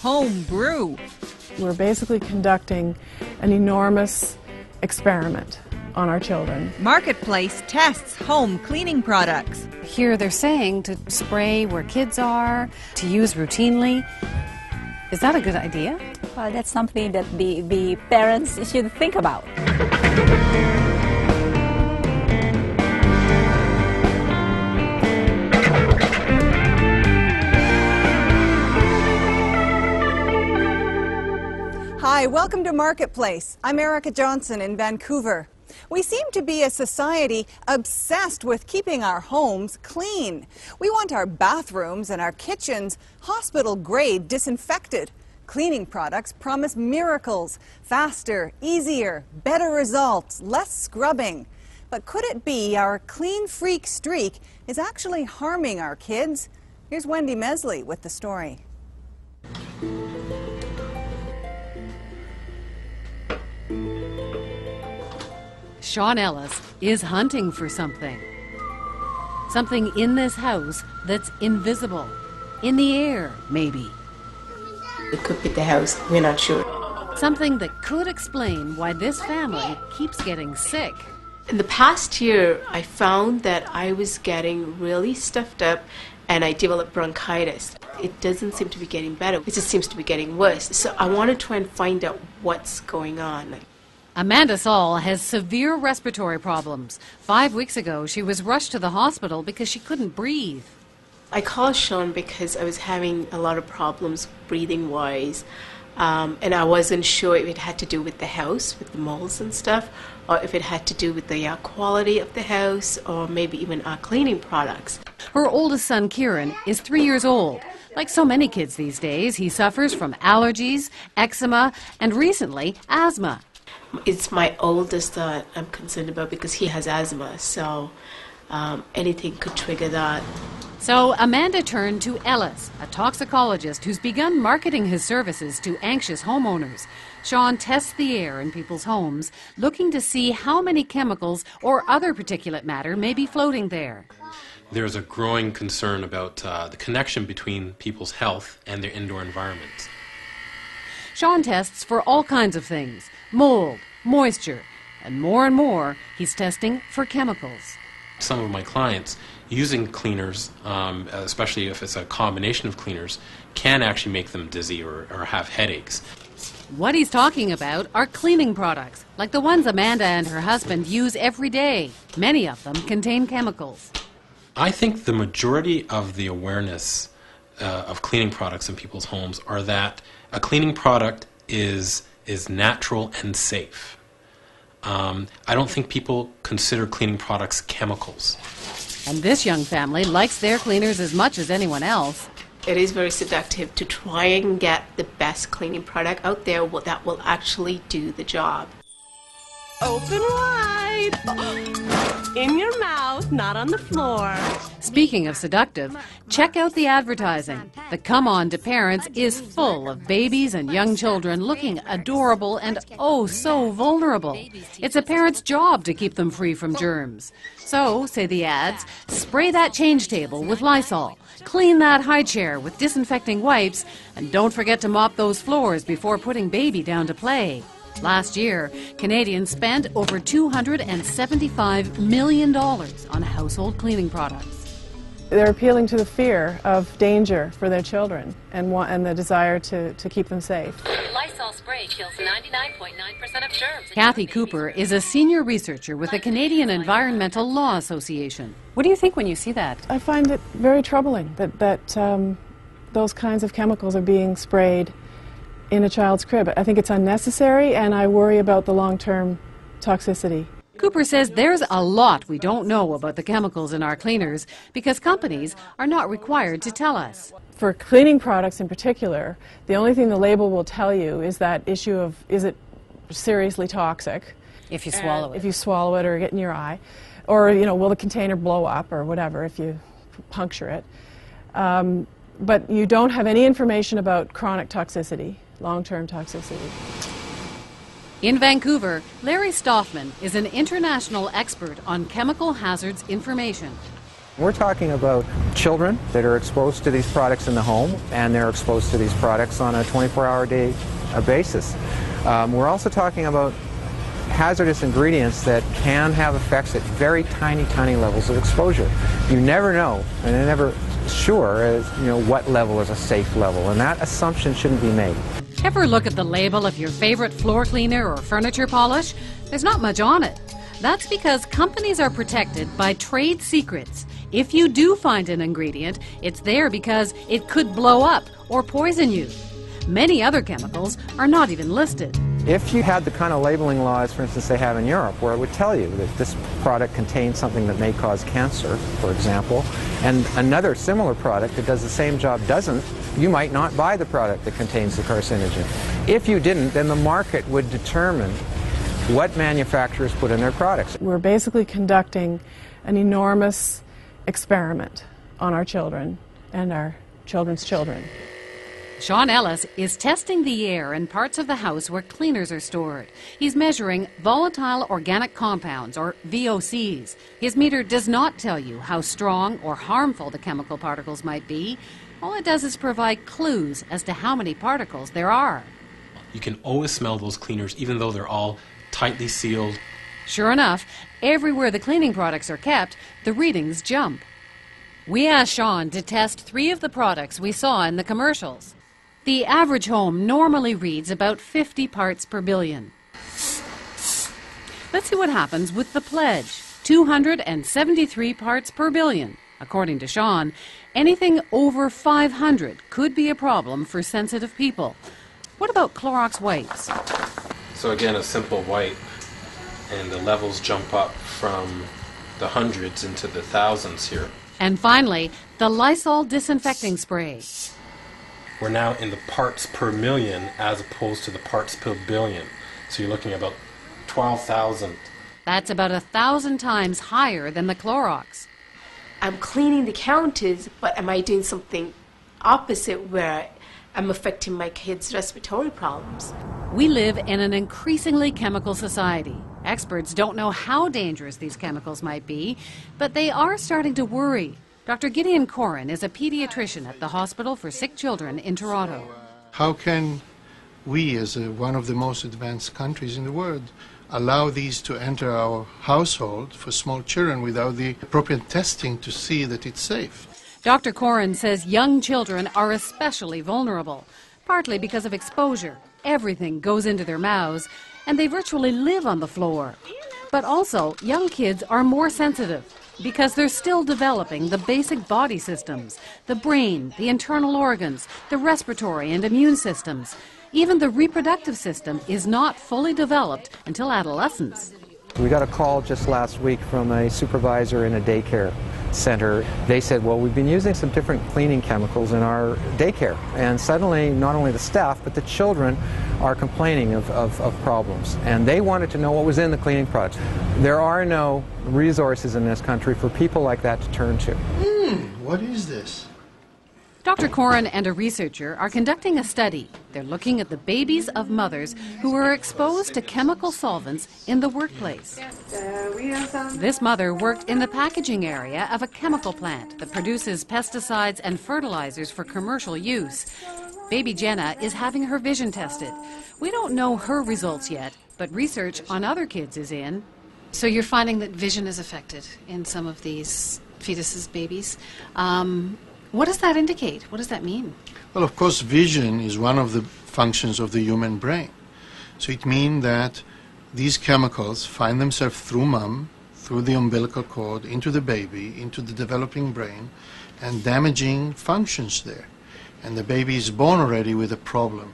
home brew. We're basically conducting an enormous experiment on our children. Marketplace tests home cleaning products. Here they're saying to spray where kids are, to use routinely. Is that a good idea? Well, that's something that the parents should think about. Hi, welcome to Marketplace. I'm Erica Johnson in Vancouver. We seem to be a society obsessed with keeping our homes clean. We want our bathrooms and our kitchens hospital-grade disinfected. Cleaning products promise miracles, faster, easier, better results, less scrubbing. But could it be our clean freak streak is actually harming our kids? Here's Wendy Mesley with the story. Sean Ellis is hunting for something. Something in this house that's invisible. In the air, maybe. It could be the house, we're not sure. Something that could explain why this family keeps getting sick. In the past year, I found that I was getting really stuffed up and I developed bronchitis. It doesn't seem to be getting better. It just seems to be getting worse. So I want to try and find out what's going on. Amanda Saul has severe respiratory problems. 5 weeks ago, she was rushed to the hospital because she couldn't breathe. I called Sean because I was having a lot of problems breathing-wise, and I wasn't sure if it had to do with the house, with the molds and stuff, or if it had to do with the quality of the house, or maybe even our cleaning products. Her oldest son, Kieran, is 3 years old. Like so many kids these days, he suffers from allergies, eczema, and recently, asthma. It's my oldest that I'm concerned about because he has asthma, so anything could trigger that. So Amanda turned to Ellis, a toxicologist who's begun marketing his services to anxious homeowners. Sean tests the air in people's homes, looking to see how many chemicals or other particulate matter may be floating there. There's a growing concern about the connection between people's health and their indoor environments. Sean tests for all kinds of things: mold, moisture, and more, he's testing for chemicals. Some of my clients using cleaners, especially if it's a combination of cleaners, can actually make them dizzy or have headaches. What he's talking about are cleaning products, like the ones Amanda and her husband use every day. Many of them contain chemicals. I think the majority of the awareness of cleaning products in people's homes are that a cleaning product is natural and safe. I don't think people consider cleaning products chemicals. And this young family likes their cleaners as much as anyone else. It is very seductive to try and get the best cleaning product out there that will actually do the job. Open wide. In your mouth, not on the floor. Speaking of seductive, check out the advertising. The Come On to Parents is full of babies and young children looking adorable and oh so vulnerable. It's a parent's job to keep them free from germs. So, say the ads, spray that change table with LYSOL, clean that high chair with disinfecting wipes, and don't forget to mop those floors before putting baby down to play. Last year, Canadians spent over $275 million on household cleaning products. They're appealing to the fear of danger for their children and the desire to keep them safe. LYSOL spray kills 99.9% of germs. Kathy Cooper is a senior researcher with the Canadian Environmental Law Association. What do you think when you see that? I find it very troubling that those kinds of chemicals are being sprayed in a child's crib. I think it's unnecessary, and I worry about the long-term toxicity. Cooper says there's a lot we don't know about the chemicals in our cleaners because companies are not required to tell us. For cleaning products in particular, the only thing the label will tell you is that issue of, is it seriously toxic? If you swallow it. If you swallow it or get in your eye. Or, you know, will the container blow up or whatever if you puncture it. But you don't have any information about chronic toxicity, long-term toxicity. In Vancouver, Larry Stoffman is an international expert on chemical hazards information. We're talking about children that are exposed to these products in the home, and they're exposed to these products on a 24-hour-a-day basis. We're also talking about hazardous ingredients that can have effects at very tiny, tiny levels of exposure. You never know, and they're never sure as what level is a safe level, and that assumption shouldn't be made. Ever look at the label of your favorite floor cleaner or furniture polish? There's not much on it. That's because companies are protected by trade secrets. If you do find an ingredient, it's there because it could blow up or poison you. Many other chemicals are not even listed. If you had the kind of labeling laws, for instance, they have in Europe, where it would tell you that this product contains something that may cause cancer, for example, and another similar product that does the same job doesn't, you might not buy the product that contains the carcinogen. If you didn't, then the market would determine what manufacturers put in their products. We're basically conducting an enormous experiment on our children and our children's children. Sean Ellis is testing the air in parts of the house where cleaners are stored. He's measuring volatile organic compounds, or VOCs. His meter does not tell you how strong or harmful the chemical particles might be. All it does is provide clues as to how many particles there are. You can always smell those cleaners even though they're all tightly sealed. Sure enough, everywhere the cleaning products are kept, the readings jump. We asked Sean to test 3 of the products we saw in the commercials. The average home normally reads about 50 parts per billion. Let's see what happens with the Pledge, 273 parts per billion. According to Sean, anything over 500 could be a problem for sensitive people. What about Clorox wipes? So again, a simple wipe, and the levels jump up from the hundreds into the thousands here. And finally, the LYSOL disinfecting spray. We're now in the parts per million as opposed to the parts per billion. So you're looking at about 12,000. That's about 1,000 times higher than the Clorox. I'm cleaning the counters, but am I doing something opposite where I'm affecting my kids' respiratory problems? We live in an increasingly chemical society. Experts don't know how dangerous these chemicals might be, but they are starting to worry. Dr. Gideon Corin is a pediatrician at the Hospital for Sick Children in Toronto. How can we, as one of the most advanced countries in the world, allow these to enter our household for small children without the appropriate testing to see that it's safe? Dr. Corin says young children are especially vulnerable, partly because of exposure. Everything goes into their mouths, and they virtually live on the floor. But also, young kids are more sensitive, because they're still developing the basic body systems, the brain, the internal organs, the respiratory and immune systems. Even the reproductive system is not fully developed until adolescence. We got a call just last week from a supervisor in a daycare center. They said, well, we've been using some different cleaning chemicals in our daycare, and suddenly not only the staff but the children are complaining of problems, and they wanted to know what was in the cleaning products. There are no resources in this country for people like that to turn to. What is this? Dr. Corin and a researcher are conducting a study. They're looking at the babies of mothers who were exposed to chemical solvents in the workplace. This mother worked in the packaging area of a chemical plant that produces pesticides and fertilizers for commercial use. Baby Jenna is having her vision tested. We don't know her results yet, but research on other kids is in. So you're finding that vision is affected in some of these fetuses, babies. What does that indicate? What does that mean? Well, of course, vision is one of the functions of the human brain. So it means that these chemicals find themselves through mom, through the umbilical cord, into the baby, into the developing brain, and damaging functions there. And the baby is born already with a problem.